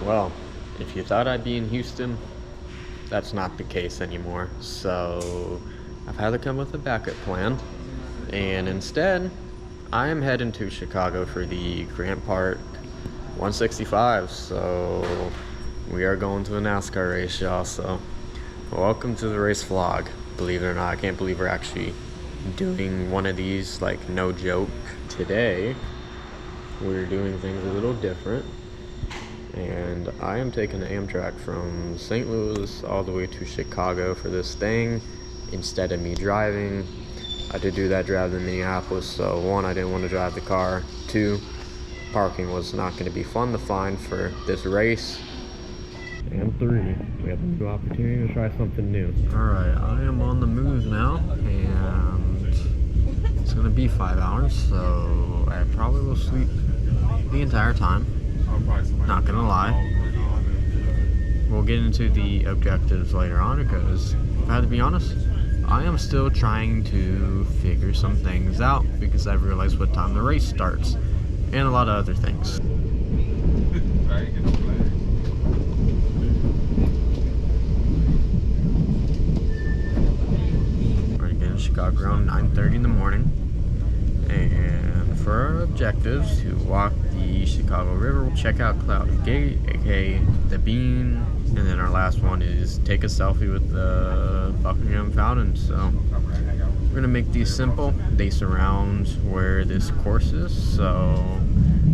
Well, if you thought I'd be in Houston, that's not the case anymore. So I've had to come with a backup plan. And instead, I am heading to Chicago for the Grant Park 165. So we are going to a NASCAR race, y'all. So welcome to the race vlog. Believe it or not, I can't believe we're actually doing one of these, like, no joke. Today, we're doing things a little different. And I am taking the Amtrak from St. Louis all the way to Chicago for this thing instead of me driving. I did do that drive to Minneapolis, so one, I didn't want to drive the car. Two, parking was not going to be fun to find for this race. And three, we have a new opportunity to try something new. Alright, I am on the move now, and it's going to be 5 hours, so I probably will sleep the entire time. Not gonna lie. We'll get into the objectives later on because, if I have to be honest, I am still trying to figure some things out because I've realized what time the race starts and a lot of other things. We're gonna get in Chicago around 9:30 in the morning, and for our objectives, to walk the Chicago River, check out Cloud Gate, aka the Bean, and then our last one is take a selfie with the Buckingham Fountain. So we're gonna make these simple. They surround where this course is, so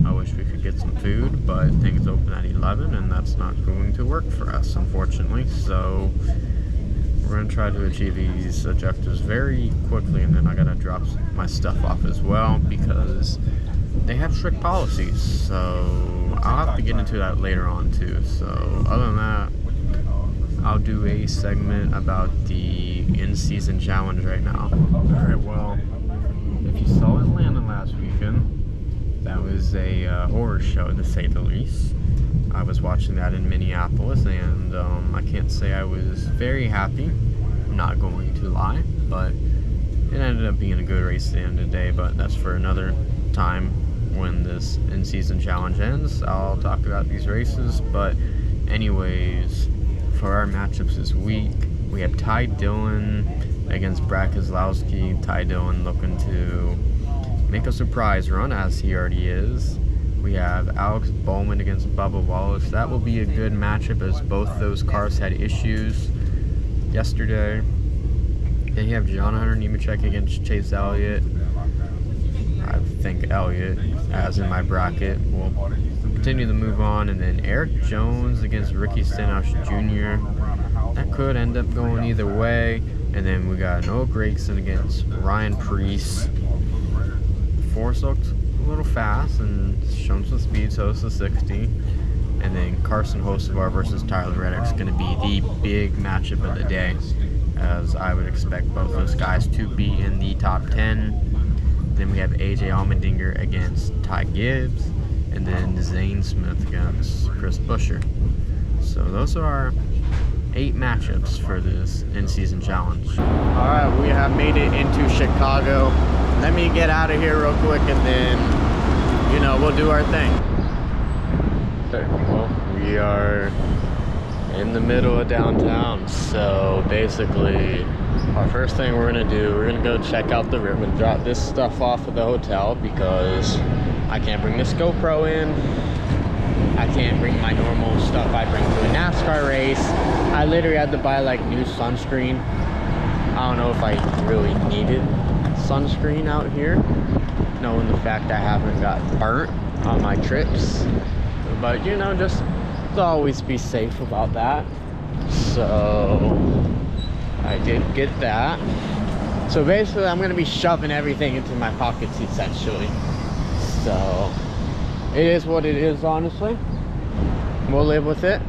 I wish we could get some food, but things open at 11 and that's not going to work for us, unfortunately. So we're gonna try to achieve these objectives very quickly, and then I gotta drop my stuff off as well because they have strict policies, so I'll have to get into that later on too. So other than that, I'll do a segment about the in-season challenge right now. Alright, well, if you saw Atlanta last weekend, that was a horror show to say the least. I was watching that in Minneapolis, and I can't say I was very happy, I'm not going to lie, but it ended up being a good race at the end of the day. But that's for another time. When this in-season challenge ends, I'll talk about these races. But anyways, for our matchups this week, we have Ty Dillon against Brad Keselowski. Ty Dillon looking to make a surprise run, as he already is. We have Alex Bowman against Bubba Wallace. That will be a good matchup as both those cars had issues yesterday. Then you have John Hunter Nemechek against Chase Elliott. I think Elliott, as in my bracket, will continue to move on. And then Eric Jones against Ricky Stenhouse Jr. That could end up going either way. And then we got Noah Gragson against Ryan Preece. Force looked a little fast and shown some speed, so it's a 60. And then Carson Hocevar versus Tyler Reddick is going to be the big matchup of the day, as I would expect both those guys to be in the top 10. Then we have AJ Allmendinger against Ty Gibbs, and then Zane Smith against Chris Buescher. So those are our 8 matchups for this in-season challenge. Alright, we have made it into Chicago. Let me get out of here real quick, and then, we'll do our thing. Okay, well, we are in the middle of downtown, so basically our first thing we're gonna do, we're gonna go check out the river and drop this stuff off at the hotel because I can't bring this GoPro in. I can't bring my normal stuff I bring to a NASCAR race. I literally had to buy like new sunscreen. I don't know if I really needed sunscreen out here, knowing the fact I haven't got burnt on my trips. But just to always be safe about that. So I did get that. So basically I'm going to be shoving everything into my pockets essentially. So it is what it is, honestly. We'll live with it.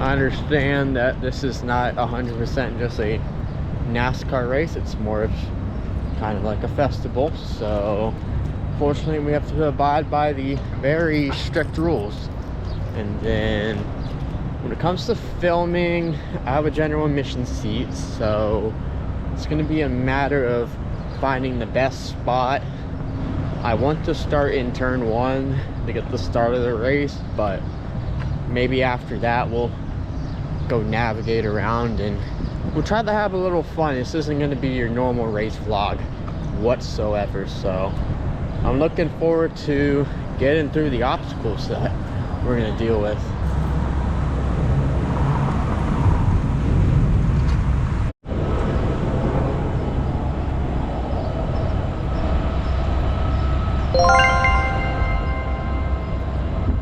I understand that this is not 100% just a NASCAR race. It's more of kind of like a festival. So fortunately we have to abide by the very strict rules. And then when it comes to filming, I have a general admission seat, so it's going to be a matter of finding the best spot. I want to start in turn 1 to get the start of the race, but maybe after that we'll go navigate around and we'll try to have a little fun. This isn't going to be your normal race vlog whatsoever, so I'm looking forward to getting through the obstacles that we're going to deal with.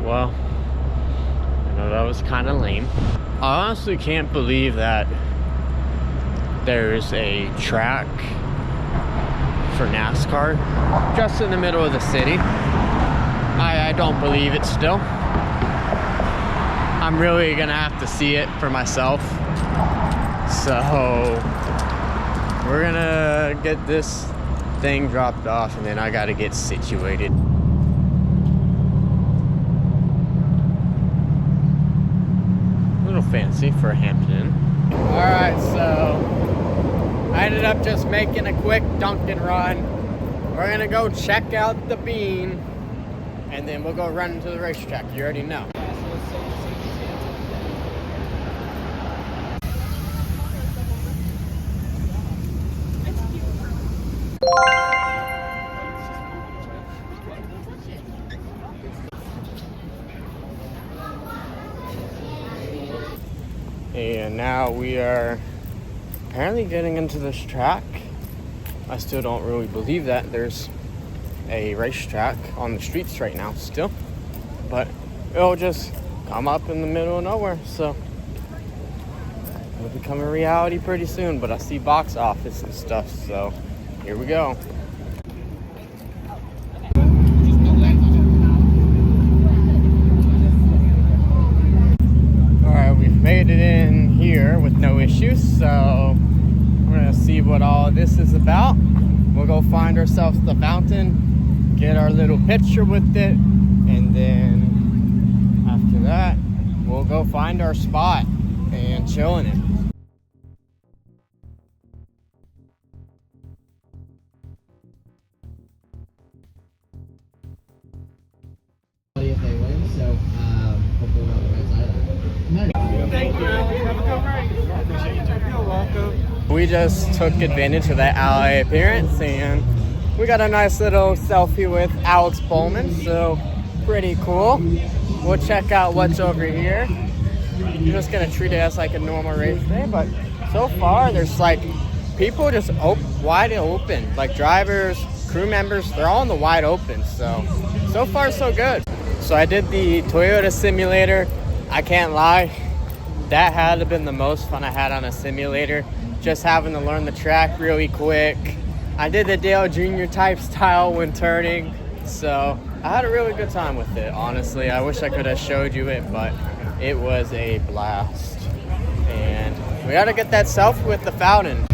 Well, I know that was kind of lame. I honestly can't believe that there's a track for NASCAR just in the middle of the city. I don't believe it still. I'm really gonna have to see it for myself. So we're gonna get this thing dropped off and then I gotta get situated. Fancy for Hampton. All right, so I ended up just making a quick Dunkin' run. We're gonna go check out the Bean and then we'll go run into the racetrack. You already know. And now we are apparently getting into this track. I still don't really believe that there's a racetrack on the streets right now still, but it'll just come up in the middle of nowhere, so it'll become a reality pretty soon. But I see box office and stuff, so here we go. Made it in here with no issues, so we're gonna see what all this is about. We'll go find ourselves the fountain, get our little picture with it, and then after that we'll go find our spot and chill in it. If they win, so hopefully we're on the right side of that. Thank you, Alex. Have a good race. I appreciate you too. You're welcome. We just took advantage of that LA appearance and we got a nice little selfie with Alex Bowman, so pretty cool. We'll check out what's over here. I'm just gonna treat it as like a normal race day, but so far there's like people just wide open, like drivers, crew members, they're all in the wide open, so far so good. So I did the Toyota simulator. I can't lie, that had to have been the most fun I had on a simulator, just having to learn the track really quick. I did the Dale Jr. type style when turning, so I had a really good time with it, honestly. I wish I could have showed you it, but it was a blast. And we gotta get that selfie with the fountain.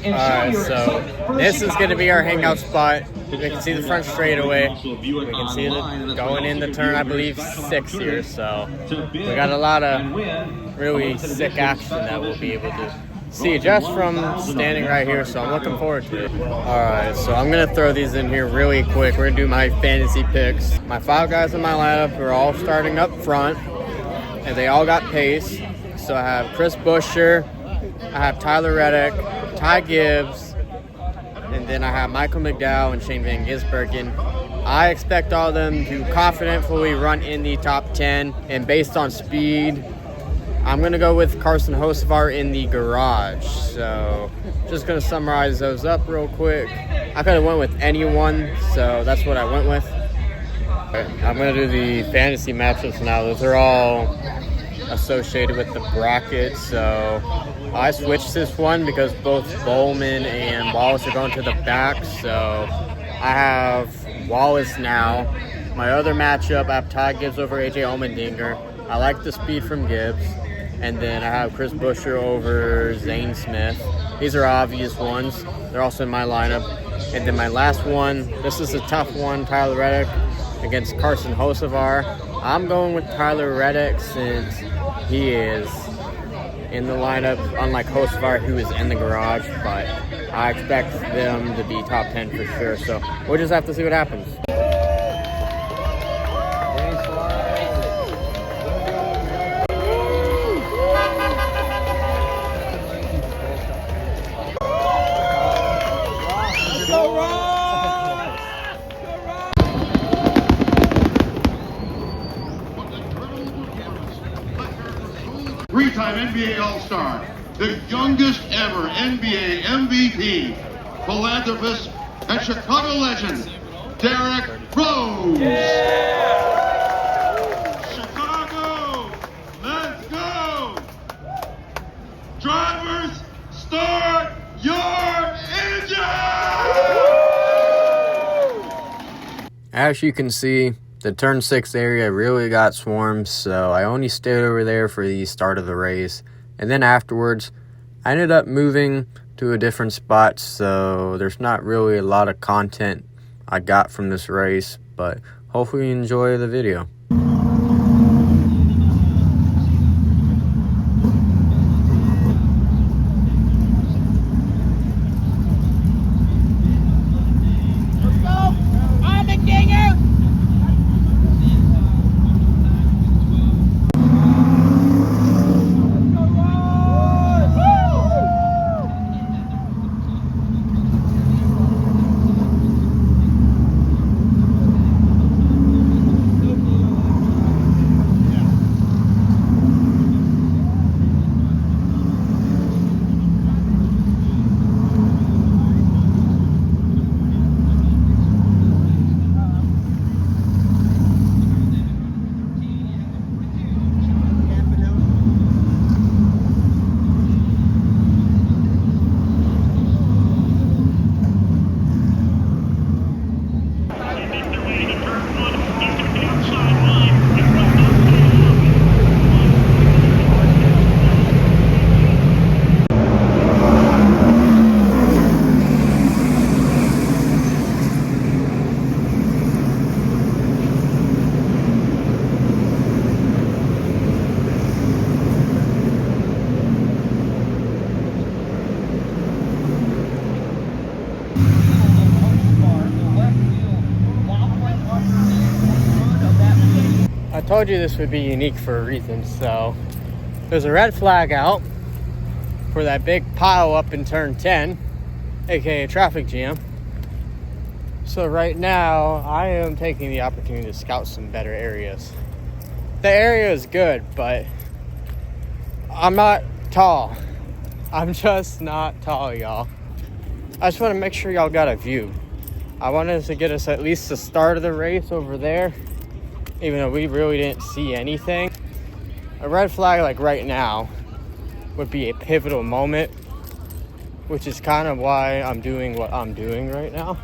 Alright, so this is going to be our hangout spot. We can see the front straightaway. We can see it going in the turn, I believe, 6 here. So we got a lot of really sick action that we'll be able to see just from standing right here. So I'm looking forward to it. Alright, so I'm going to throw these in here really quick. We're going to do my fantasy picks. My 5 guys in my lineup are all starting up front, and they all got pace. So I have Chris Buescher, I have Tyler Reddick, Ty Gibbs, and then I have Michael McDowell and Shane Van Gisbergen. I expect all of them to confidently run in the top 10, and based on speed, I'm going to go with Carson Hocevar in the garage. So just going to summarize those up real quick. I could have went with anyone, so that's what I went with. I'm going to do the fantasy matchups now. Those are all associated with the bracket, so I switched this one because both Bowman and Wallace are going to the back, so I have Wallace now. My other matchup, I have Ty Gibbs over AJ Allmendinger. I like the speed from Gibbs. And then I have Chris Buescher over Zane Smith. These are obvious ones. They're also in my lineup. And then my last one, this is a tough one, Tyler Reddick against Carson Hocevar. I'm going with Tyler Reddick since he is in the lineup, unlike Hocevar, who is in the garage, but I expect them to be top 10 for sure, so we'll just have to see what happens. Three-time NBA All-Star, the youngest ever NBA MVP, philanthropist and Chicago legend, Derrick Rose. Chicago, let's go! Drivers, start your engine! As you can see, the turn 6 area really got swarmed, so I only stayed over there for the start of the race. And then afterwards, I ended up moving to a different spot, so there's not really a lot of content I got from this race, but hopefully you enjoy the video. I told you this would be unique for a reason, so there's a red flag out for that big pile up in turn 10, aka traffic jam. So right now I am taking the opportunity to scout some better areas. The area is good, but I'm not tall. I'm just not tall, y'all. I just want to make sure y'all got a view. I wanted to get us at least the start of the race over there, even though we really didn't see anything. A red flag like right now would be a pivotal moment, which is kind of why I'm doing what I'm doing right now.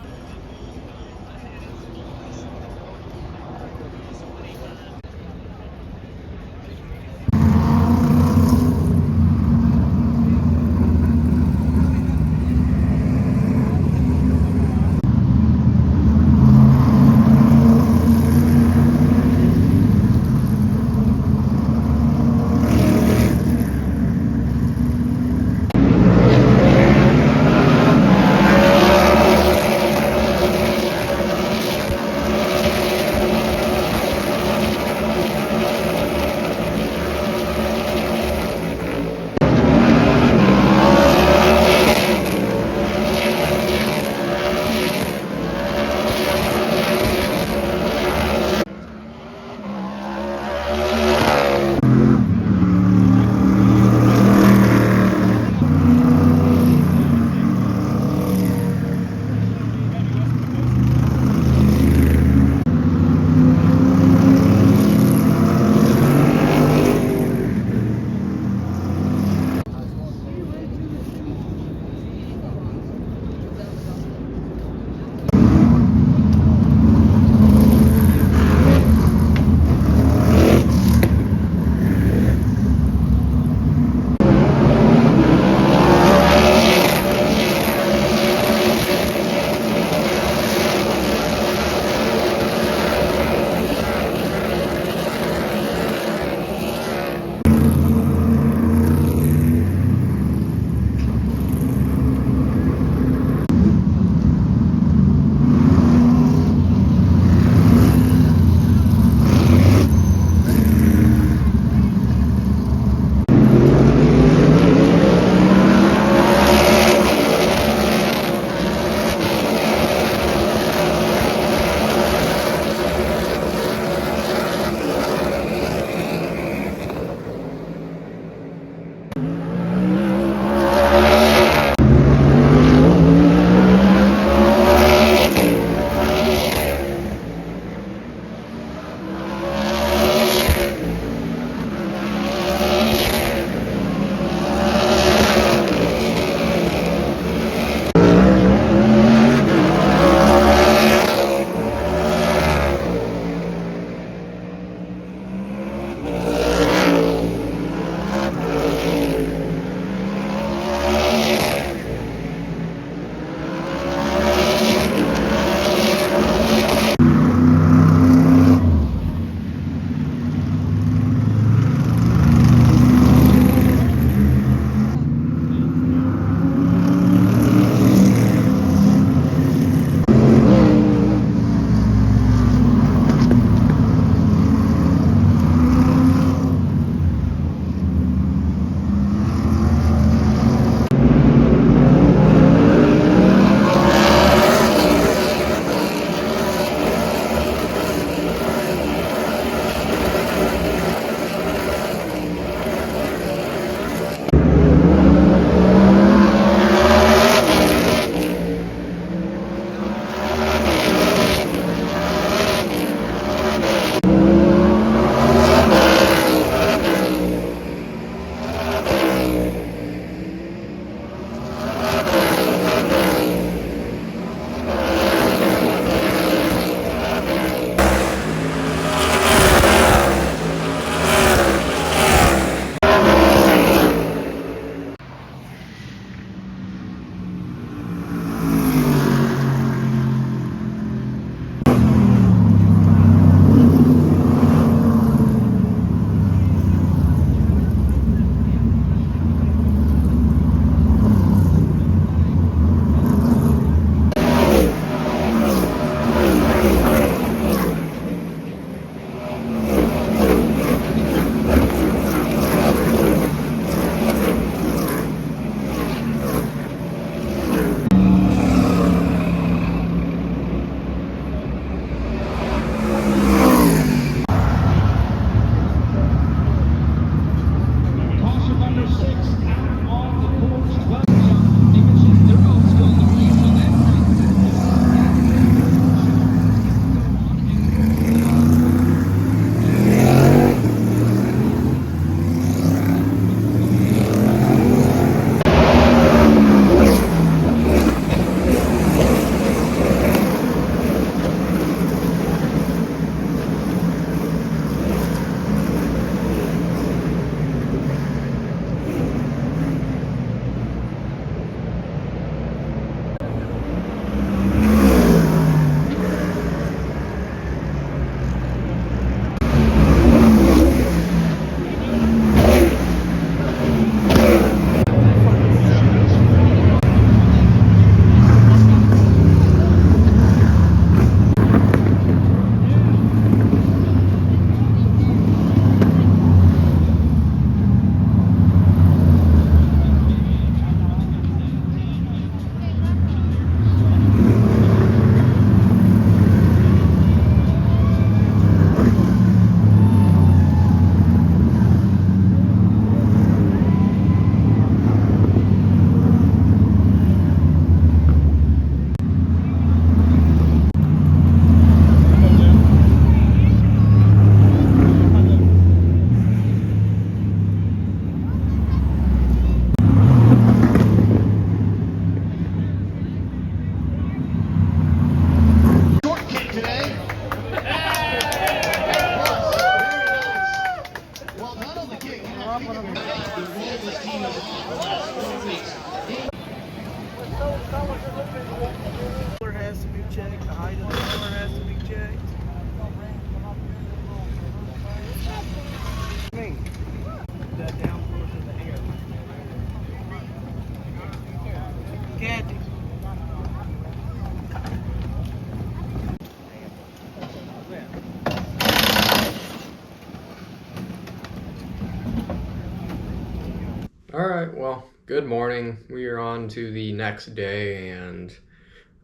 Alright, well, good morning. We are on to the next day, and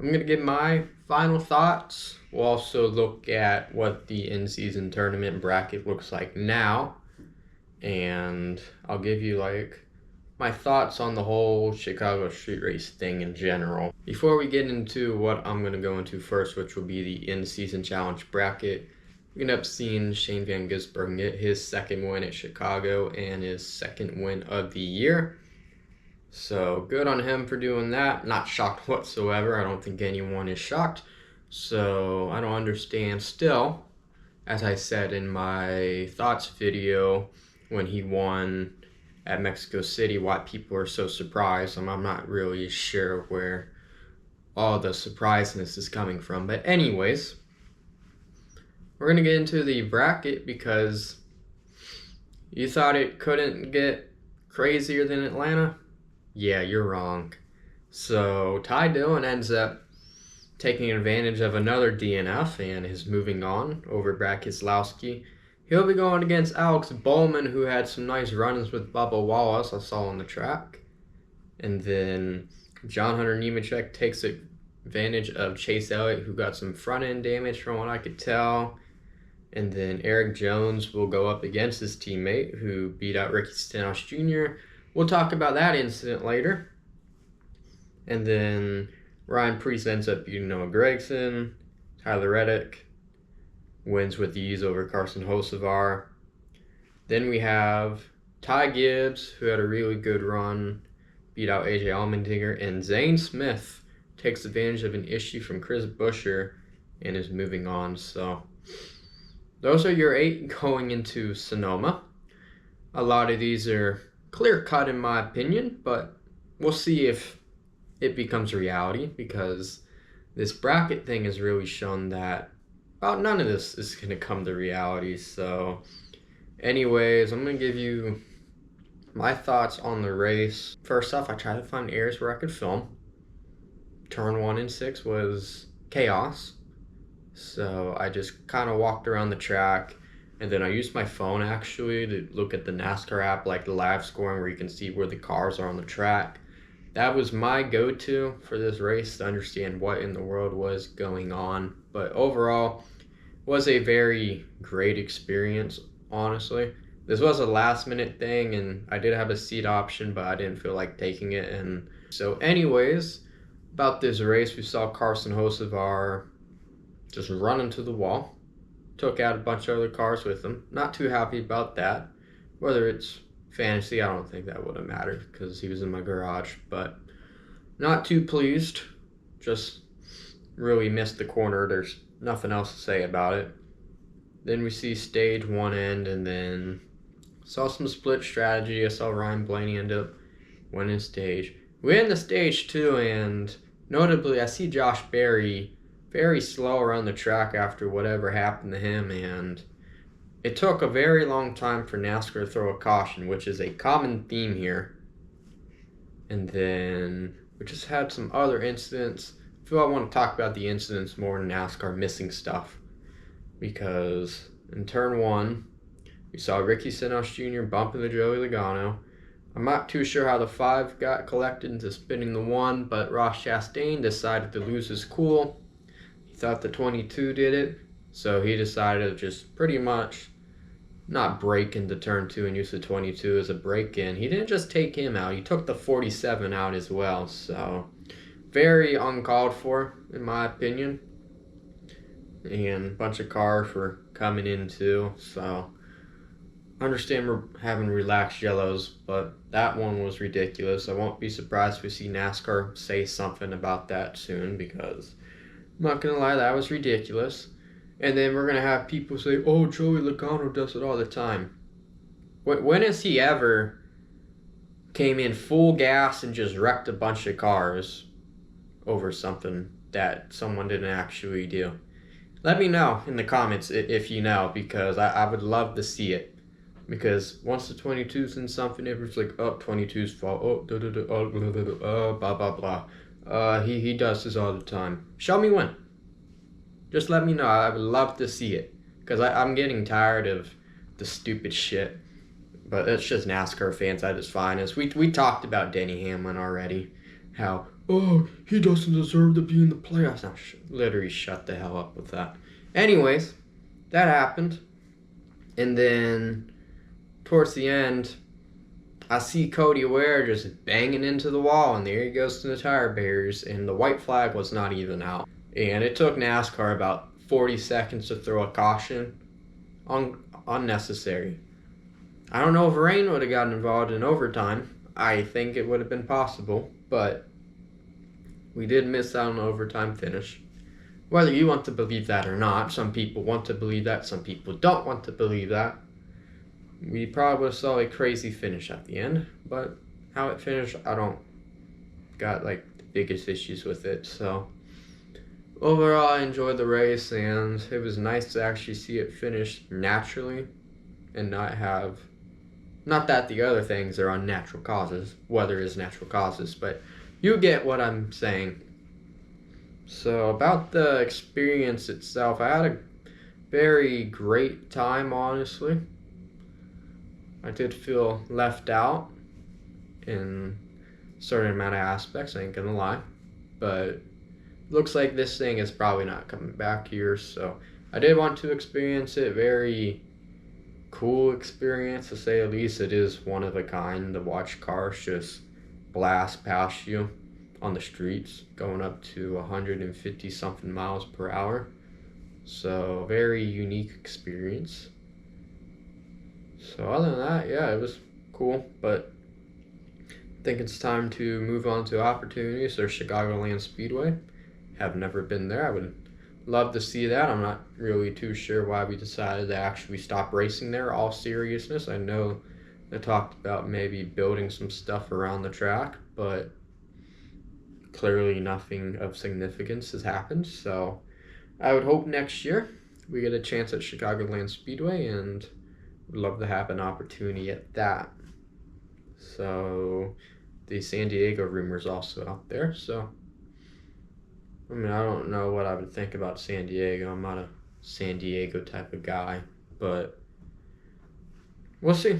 I'm going to give my final thoughts. We'll also look at what the in-season tournament bracket looks like now, and I'll give you my thoughts on the whole Chicago street race thing in general. Before we get into what I'm going to go into first, which will be the in-season challenge bracket, we end up seeing Shane Van Gisbergen get his second win at Chicago and his second win of the year. So good on him for doing that. Not shocked whatsoever. I don't think anyone is shocked. So I don't understand still, as I said in my thoughts video when he won at Mexico City, why people are so surprised. I'm not really sure where all the surpriseness is coming from. But anyways, we're going to get into the bracket because you thought it couldn't get crazier than Atlanta? Yeah, you're wrong. So Ty Dillon ends up taking advantage of another DNF and is moving on over Brad Keselowski. He'll be going against Alex Bowman, who had some nice run-ins with Bubba Wallace I saw on the track. And then John Hunter Nemechek takes advantage of Chase Elliott, who got some front-end damage from what I could tell. And then Eric Jones will go up against his teammate, who beat out Ricky Stenhouse Jr. We'll talk about that incident later. And then Ryan Preece ends up beating Noah Gragson. Tyler Reddick wins with ease over Carson Hocevar. Then we have Ty Gibbs, who had a really good run, beat out AJ Allmendinger. And Zane Smith takes advantage of an issue from Chris Buescher and is moving on. So those are your 8 going into Sonoma. A lot of these are clear-cut in my opinion, but we'll see if it becomes reality, because this bracket thing has really shown that about none of this is going to come to reality. So anyways, I'm going to give you my thoughts on the race. First off, I tried to find areas where I could film. Turn 1 and 6 was chaos. So I just kind of walked around the track, and then I used my phone actually to look at the NASCAR app, like the live scoring where you can see where the cars are on the track. That was my go-to for this race to understand what in the world was going on. But overall, it was a very great experience, honestly. This was a last-minute thing, and I did have a seat option, but I didn't feel like taking it. And so anyways, about this race, we saw Carson Hocevar just run into the wall. Took out a bunch of other cars with him. Not too happy about that. Whether it's fantasy, I don't think that would have mattered because he was in my garage. But not too pleased. Just really missed the corner. There's nothing else to say about it. Then we see stage 1 end, and then saw some split strategy. I saw Ryan Blaney end up winning stage. We end the stage 2, and notably I see Josh Berry very slow around the track after whatever happened to him, and it took a very long time for NASCAR to throw a caution, which is a common theme here. And then we just had some other incidents. I feel I want to talk about the incidents more than NASCAR missing stuff, because in turn 1, we saw Ricky Stenhouse Jr. bump into Joey Logano. I'm not too sure how the 5 got collected into spinning the 1, but Ross Chastain decided to lose his cool. Thought the 22 did it, so he decided to just pretty much not break into turn 2 and use the 22 as a break-in. He didn't just take him out, he took the 47 out as well, so very uncalled for in my opinion. And a bunch of cars were coming in too, so I understand we're having relaxed yellows, but that one was ridiculous. I won't be surprised if we see NASCAR say something about that soon, because I'm not going to lie, that was ridiculous. And then we're going to have people say, oh, Joey Logano does it all the time. When has he ever came in full gas and just wrecked a bunch of cars over something that someone didn't actually do? Let me know in the comments if you know, because I would love to see it. Because once the 22's in something, it's like, oh, 22's fault, oh, blah, blah, blah. He does this all the time. Show me when. Just let me know. I would love to see it, because I'm getting tired of the stupid shit. But it's just NASCAR fans at its finest. We talked about Denny Hamlin already. How, oh, he doesn't deserve to be in the playoffs. Now, literally shut the hell up with that. Anyways, that happened. And then towards the end, I see Cody Ware just banging into the wall, and there he goes to the tire barriers, and the white flag was not even out. And it took NASCAR about 40 seconds to throw a caution. Unnecessary. I don't know if rain would have gotten involved in overtime. I think it would have been possible, but we did miss out on an overtime finish. Whether you want to believe that or not, some people want to believe that, some people don't want to believe that. We probably would have saw a crazy finish at the end, but how it finished, I don't got like the biggest issues with it. So overall, I enjoyed the race, and it was nice to actually see it finish naturally and not have, not that the other things are unnatural causes, weather is natural causes, but you get what I'm saying. So about the experience itself, I had a very great time, honestly. I did feel left out in a certain amount of aspects, I ain't gonna lie. But looks like this thing is probably not coming back here, so I did want to experience it. Very cool experience, to say the least. It is one of a kind to watch cars just blast past you on the streets, going up to 150 something miles per hour. So very unique experience. So other than that, yeah, it was cool, but I think it's time to move on to opportunities. There's Chicagoland Speedway. Have never been there. I would love to see that. I'm not really too sure why we decided to actually stop racing there, all seriousness. I know they talked about maybe building some stuff around the track, but clearly nothing of significance has happened. So I would hope next year we get a chance at Chicagoland Speedway, and would love to have an opportunity at that. So the San Diego rumor's also out there. So I mean, I don't know what I would think about San Diego. I'm not a San Diego type of guy, but we'll see.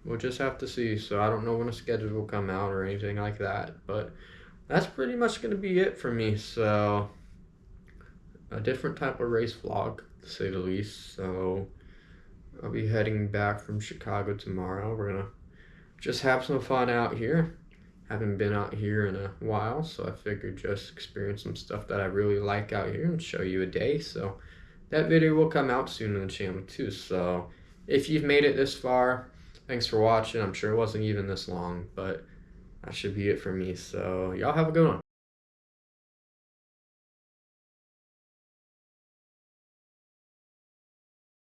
We'll just have to see. So I don't know when a schedule will come out or anything like that, but that's pretty much going to be it for me. So a different type of race vlog, to say the least. So I'll be heading back from Chicago tomorrow. We're going to just have some fun out here. Haven't been out here in a while, so I figured just experience some stuff that I really like out here and show you a day. So that video will come out soon on the channel too. So if you've made it this far, thanks for watching. I'm sure it wasn't even this long, but that should be it for me. So y'all have a good one.